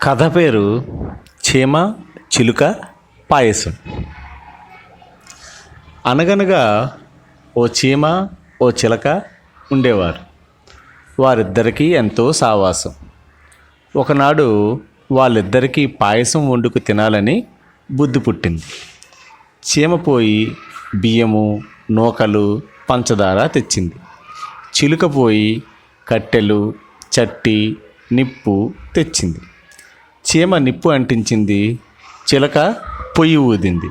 కథ పేరు చీమ చిలుక పాయసం. అనగనగా ఓ చీమ ఓ చిలక ఉండేవారు. వారిద్దరికీ ఎంతో సావాసం. ఒకనాడు వాళ్ళిద్దరికీ పాయసం వండుకు తినాలని బుద్ధి పుట్టింది. చీమ పోయి బియ్యము, నూకలు, పంచదార తెచ్చింది. చిలుక పోయి కట్టెలు, చట్టి, నిప్పు తెచ్చింది. చీమ నిప్పు అంటించింది, చిలక పొయ్యి ఊదింది.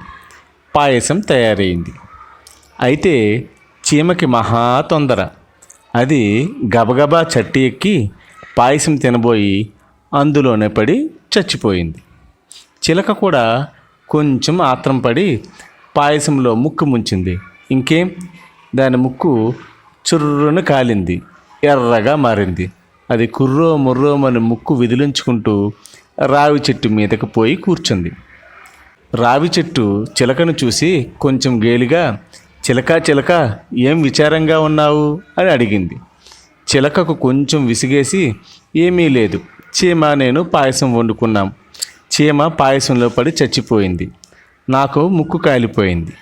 పాయసం తయారైంది. అయితే చీమకి మహా తొందర. అది గబగబా చట్టి ఎక్కి పాయసం తినబోయి అందులోనే పడి చచ్చిపోయింది. చిలక కూడా కొంచెం ఆత్రం పడి పాయసంలో ముక్కు ముంచింది. ఇంకేం, దాని ముక్కు చుర్రును కాలింది, ఎర్రగా మారింది. అది కుర్రో ముర్రోమని ముక్కు విదిలించుకుంటూ రావి చెట్టు మీదకి పోయి కూర్చుంది. రావి చెట్టు చిలకను చూసి కొంచెం గేలిగా, చిలక చిలక ఏం విచారంగా ఉన్నావు అని అడిగింది. చిలకకు కొంచెం విసిగేసి, ఏమీ లేదు, చీమ నేను పాయసం వండుకున్నాం. చీమ పాయసంలో పడి చచ్చిపోయింది. నాకు ముక్కు కాలిపోయింది.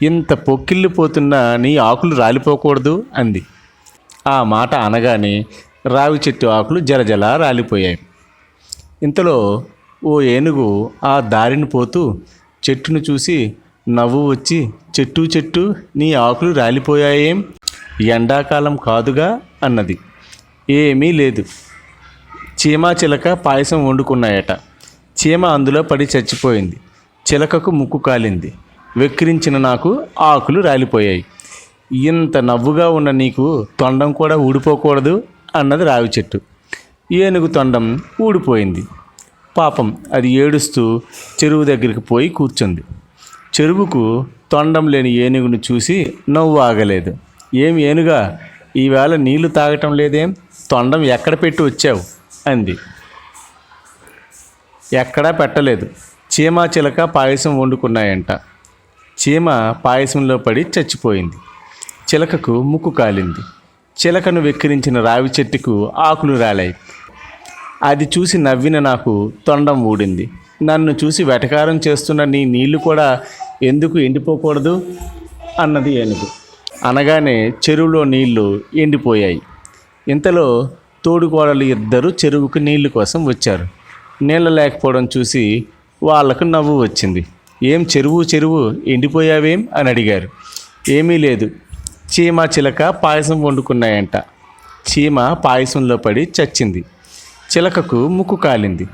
ఇంత పొక్కిల్లిపోతున్నా నీ ఆకులు రాలిపోకూడదు అంది. ఆ మాట అనగానే రావి చెట్టు ఆకులు జలజల రాలిపోయాయి. ఇంతలో ఓ ఏనుగు ఆ దారిని పోతూ చెట్టును చూసి నవ్వు వచ్చి, చెట్టు చెట్టు నీ ఆకులు రాలిపోయాయేం, ఎండాకాలం కాదుగా అన్నది. ఏమీ లేదు, చీమ చిలక పాయసం వండుకున్నాయట. చీమ అందులో పడి చచ్చిపోయింది. చిలకకు ముక్కు కాలింది. వెక్కిరించిన నాకు ఆకులు రాలిపోయాయి. ఇంత నవ్వుగా ఉన్న నీకు తొండం కూడా ఊడిపోకూడదు అన్నది రావి చెట్టు. ఏనుగు తొండం ఊడిపోయింది. పాపం అది ఏడుస్తూ చెరువు దగ్గరికి పోయి కూర్చుంది. చెరువుకు తొండం లేని ఏనుగును చూసి నవ్వు ఆగలేదు. ఏం ఏనుగా, ఈవేళ నీళ్లు తాగటం లేదేం, తొండం ఎక్కడ పెట్టి వచ్చావు అంది. ఎక్కడా పెట్టలేదు, చీమ చిలక పాయసం వండుకున్నాయంట. చీమ పాయసంలో పడి చచ్చిపోయింది. చిలకకు ముక్కు కాలింది. చిలకను వెక్కిరించిన రావి చెట్టుకు ఆకులు రాలాయి. అది చూసి నవ్విన నాకు తొండం ఊడింది. నన్ను చూసి వెటకారం చేస్తున్న నీ నీళ్లు కూడా ఎందుకు ఎండిపోకూడదు అన్నది ఏనుగు. అనగానే చెరువులో నీళ్లు ఎండిపోయాయి. ఇంతలో తోడుకోడలు ఇద్దరు చెరువుకు నీళ్లు కోసం వచ్చారు. నీళ్ళ లేకపోవడం చూసి వాళ్లకు నవ్వు వచ్చింది. ఏం చెరువు ఎండిపోయావేం అని అడిగారు. ఏమీ లేదు, చీమ చిలక పాయసం వండుకున్నాయంట. చీమ పాయసంలో పడి చచ్చింది. చిలకకు ముక్కు కాలింది.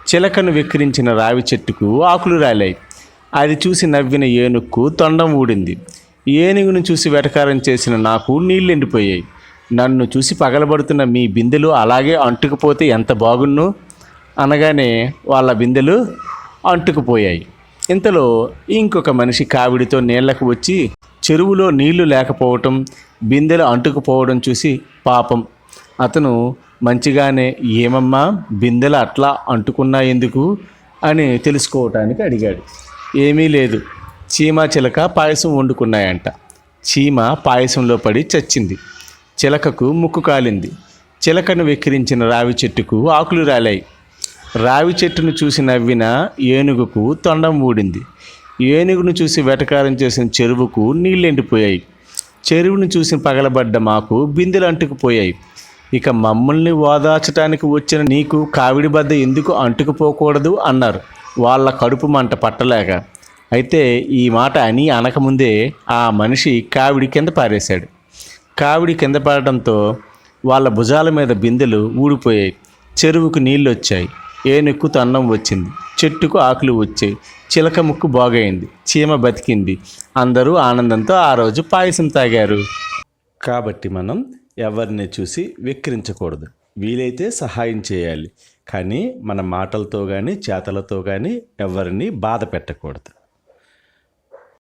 చిలకను వెక్కిరించిన రావి చెట్టుకు ఆకులు రాలాయి. అది చూసి నవ్విన ఏనుగుకు తొండం ఊడింది. ఏనుగును చూసి వెటకారం చేసిన నాకు నీళ్ళు ఎండిపోయాయి. నన్ను చూసి పగలబడుతున్న మీ బిందెలు అలాగే అంటుకుపోతే ఎంత బాగున్ను అనగానే వాళ్ళ బిందెలు అంటుకుపోయాయి. ఇంతలో ఇంకొక మనిషి కావిడితో నీళ్లకు వచ్చి చెరువులో నీళ్లు లేకపోవటం, బిందెలు అంటుకుపోవడం చూసి పాపం అతను మంచిగానే, ఏమమ్మా బిందెలు అట్లా అంటుకున్నా ఎందుకు అని తెలుసుకోవటానికి అడిగాడు. ఏమీ లేదు, చీమ చిలక పాయసం వండుకున్నాయంట. చీమ పాయసంలో పడి చచ్చింది. చిలకకు ముక్కు కాలింది. చిలకను వెక్కిరించిన రావి చెట్టుకు ఆకులు రాలాయి. రావి చెట్టును చూసి నవ్విన ఏనుగుకు తొండం ఊడింది. ఏనుగును చూసి వెటకారం చేసిన చెరువుకు నీళ్ళు ఎండిపోయాయి. చెరువును చూసి పగలబడ్డ మాకు బిందెలు అంటుకుపోయాయి. ఇక మమ్మల్ని ఓదార్చడానికి వచ్చిన నీకు కావిడి బద్ద ఎందుకు అంటుకుపోకూడదు అన్నారు వాళ్ళ కడుపు మంట పట్టలేక. అయితే ఈ మాట అని అనకముందే ఆ మనిషి కావిడి కింద పారేశాడు. కావిడి కింద పడటంతో వాళ్ళ భుజాల మీద బిందెలు ఊడిపోయాయి. చెరువుకు నీళ్ళు వచ్చాయి. ఏనుక్కు తన్నం వచ్చింది. చెట్టుకు ఆకులు వచ్చాయి. చిలక ముక్కు బాగైంది. చీమ బతికింది. అందరూ ఆనందంతో ఆ రోజు పాయసం తాగారు. కాబట్టి మనం ఎవరిని చూసి వెక్కిరించకూడదు. వీలైతే సహాయం చేయాలి, కానీ మన మాటలతో కానీ చేతలతో కానీ ఎవరిని బాధ పెట్టకూడదు.